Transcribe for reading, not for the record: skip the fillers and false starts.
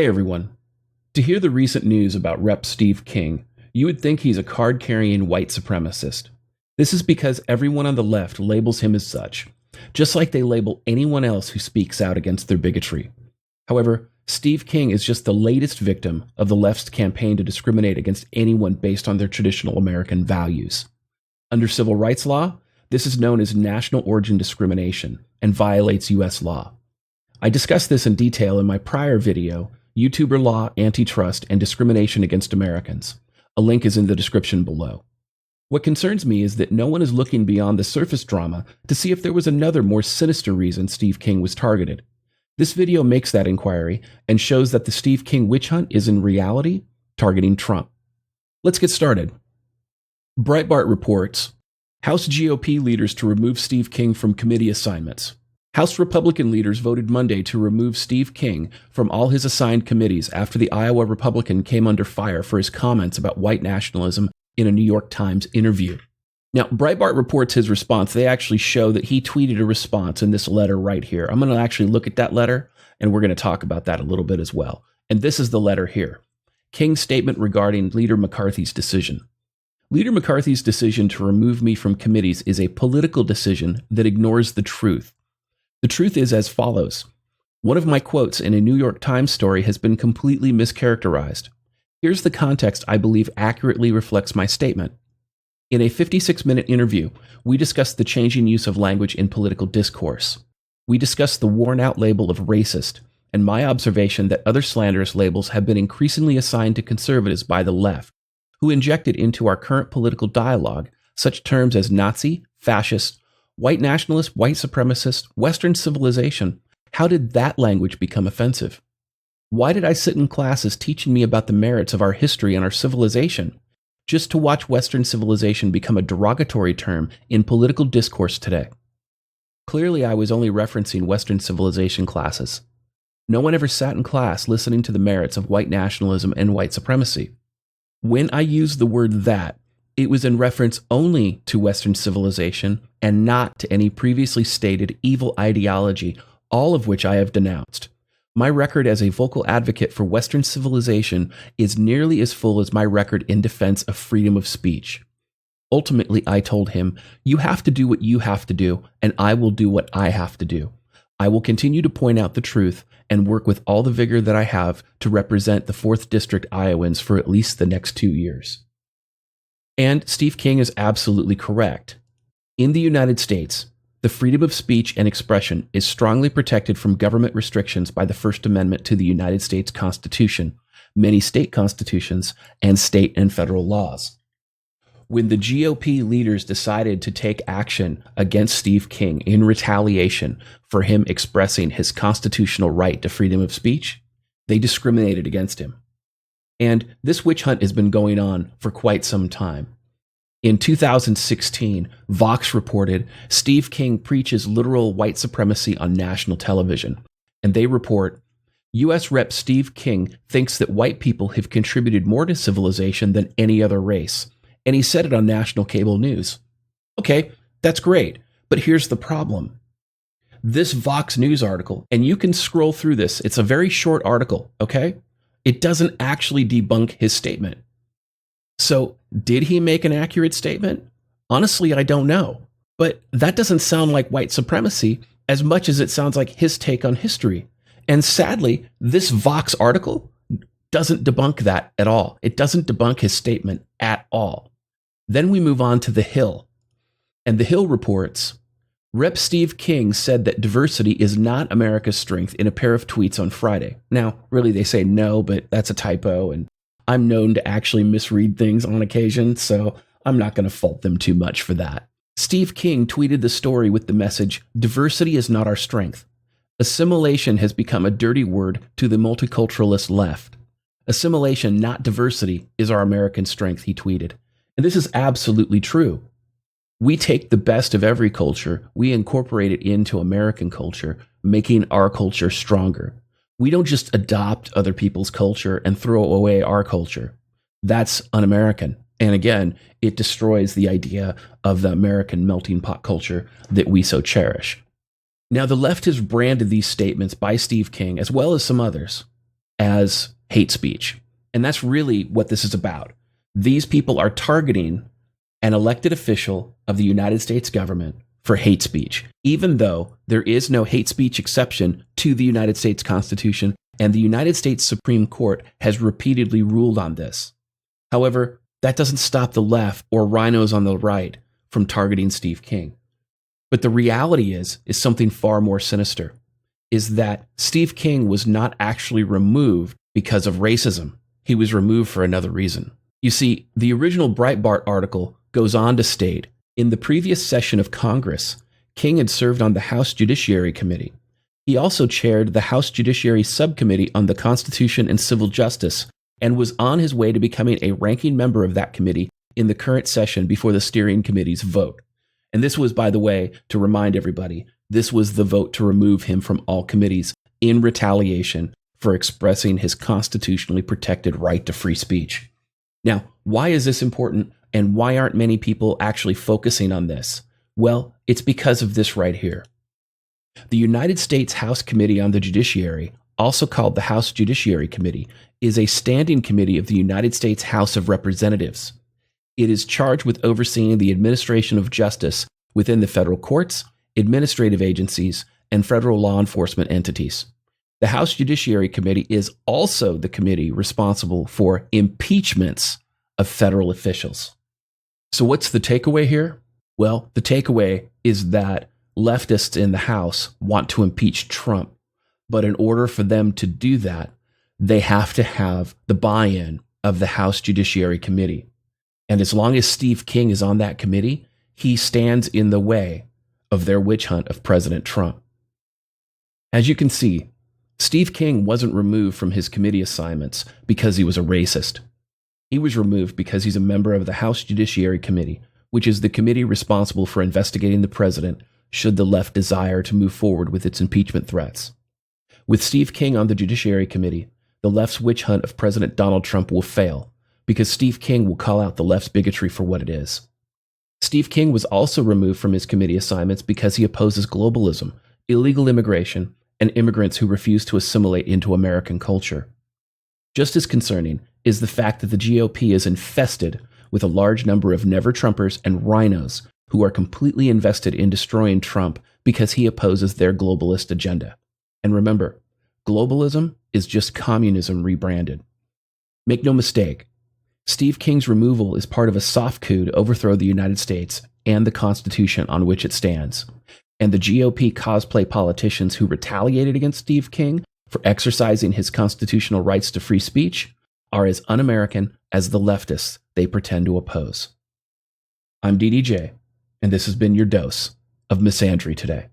Hey everyone. To hear the recent news about Rep. Steve King, you would think he's a card-carrying white supremacist. This is because everyone on the left labels him as such, just like they label anyone else who speaks out against their bigotry. However, Steve King is just the latest victim of the left's campaign to discriminate against anyone based on their traditional American values. Under civil rights law, this is known as national origin discrimination and violates U.S. law. I discussed this in detail in my prior video, YouTuber Law, AntiTrust, and Discrimination Against Americans. A link is in the description below. What concerns me is that no one is looking beyond the surface drama to see if there was another more sinister reason Steve King was targeted. This video makes that inquiry and shows that the Steve King witch hunt is in reality targeting Trump. Let's get started. Breitbart reports, House GOP leaders to remove Steve King from committee assignments. House Republican leaders voted Monday to remove Steve King from all his assigned committees after the Iowa Republican came under fire for his comments about white nationalism in a New York Times interview. Now, Breitbart reports his response. They actually show that he tweeted a response in this letter right here. I'm going to actually look at that letter, and we're going to talk about that a little bit as well. And this is the letter here. King's statement regarding Leader McCarthy's decision. Leader McCarthy's decision to remove me from committees is a political decision that ignores the truth. The truth is as follows. One of my quotes in a New York Times story has been completely mischaracterized. Here's the context I believe accurately reflects my statement. In a 56-minute interview, we discussed the changing use of language in political discourse. We discussed the worn-out label of racist, and my observation that other slanderous labels have been increasingly assigned to conservatives by the left, who injected into our current political dialogue such terms as Nazi, fascist, white nationalist, white supremacist, Western civilization. How did that language become offensive? Why did I sit in classes teaching me about the merits of our history and our civilization, just to watch Western civilization become a derogatory term in political discourse today? Clearly, I was only referencing Western civilization classes. No one ever sat in class listening to the merits of white nationalism and white supremacy. When I used the word that, it was in reference only to Western civilization and not to any previously stated evil ideology, all of which I have denounced. My record as a vocal advocate for Western civilization is nearly as full as my record in defense of freedom of speech. Ultimately, I told him, you have to do what you have to do, and I will do what I have to do. I will continue to point out the truth and work with all the vigor that I have to represent the 4th District Iowans for at least the next 2 years. And Steve King is absolutely correct. In the United States, the freedom of speech and expression is strongly protected from government restrictions by the First Amendment to the United States Constitution, many state constitutions, and state and federal laws. When the GOP leaders decided to take action against Steve King in retaliation for him expressing his constitutional right to freedom of speech, they discriminated against him. And this witch hunt has been going on for quite some time. In 2016, Vox reported Steve King preaches literal white supremacy on national television. And they report, U.S. Rep. Steve King thinks that white people have contributed more to civilization than any other race. And he said it on national cable news. Okay, that's great. But here's the problem. This Vox News article, and you can scroll through this, it's a very short article, okay? It doesn't actually debunk his statement. So, did he make an accurate statement? Honestly, I don't know. But that doesn't sound like white supremacy as much as it sounds like his take on history. And sadly, this Vox article doesn't debunk that at all. It doesn't debunk his statement at all. Then we move on to The Hill. And The Hill reports, Rep. Steve King said that diversity is not America's strength in a pair of tweets on Friday. Now, really, they say no, but that's a typo, and I'm known to actually misread things on occasion, so I'm not going to fault them too much for that. Steve King tweeted the story with the message, diversity is not our strength. Assimilation has become a dirty word to the multiculturalist left. Assimilation, not diversity, is our American strength, he tweeted. And this is absolutely true. We take the best of every culture, we incorporate it into American culture, making our culture stronger. We don't just adopt other people's culture and throw away our culture. That's un-American. And again, it destroys the idea of the American melting pot culture that we so cherish. Now, the left has branded these statements by Steve King, as well as some others, as hate speech. And that's really what this is about. These people are targeting an elected official of the United States government for hate speech, even though there is no hate speech exception to the United States Constitution, and the United States Supreme Court has repeatedly ruled on this. However, that doesn't stop the left or rhinos on the right from targeting Steve King. But the reality is something far more sinister, is that Steve King was not actually removed because of racism. He was removed for another reason. You see, the original Breitbart article goes on to state, in the previous session of Congress, King had served on the House Judiciary Committee. He also chaired the House Judiciary Subcommittee on the Constitution and Civil Justice and was on his way to becoming a ranking member of that committee in the current session before the steering committee's vote. And this was, by the way, to remind everybody, this was the vote to remove him from all committees in retaliation for expressing his constitutionally protected right to free speech. Now, why is this important, and why aren't many people actually focusing on this? Well, it's because of this right here. The United States House Committee on the Judiciary, also called the House Judiciary Committee, is a standing committee of the United States House of Representatives. It is charged with overseeing the administration of justice within the federal courts, administrative agencies, and federal law enforcement entities. The House Judiciary Committee is also the committee responsible for impeachments of federal officials. So what's the takeaway here? Well, the takeaway is that leftists in the House want to impeach Trump, but in order for them to do that, they have to have the buy-in of the House Judiciary Committee. And as long as Steve King is on that committee, he stands in the way of their witch hunt of President Trump. As you can see, Steve King wasn't removed from his committee assignments because he was a racist. He was removed because he's a member of the House Judiciary Committee, which is the committee responsible for investigating the president should the left desire to move forward with its impeachment threats. With Steve King on the Judiciary Committee, the left's witch hunt of President Donald Trump will fail because Steve King will call out the left's bigotry for what it is. Steve King was also removed from his committee assignments because he opposes globalism, illegal immigration, and immigrants who refuse to assimilate into American culture. Just as concerning is the fact that the GOP is infested with a large number of never-Trumpers and rhinos who are completely invested in destroying Trump because he opposes their globalist agenda. And remember, globalism is just communism rebranded. Make no mistake, Steve King's removal is part of a soft coup to overthrow the United States and the Constitution on which it stands. And the GOP cosplay politicians who retaliated against Steve King for exercising his constitutional rights to free speech are as un-American as the leftists they pretend to oppose. I'm DDJ, and this has been your dose of misandry today.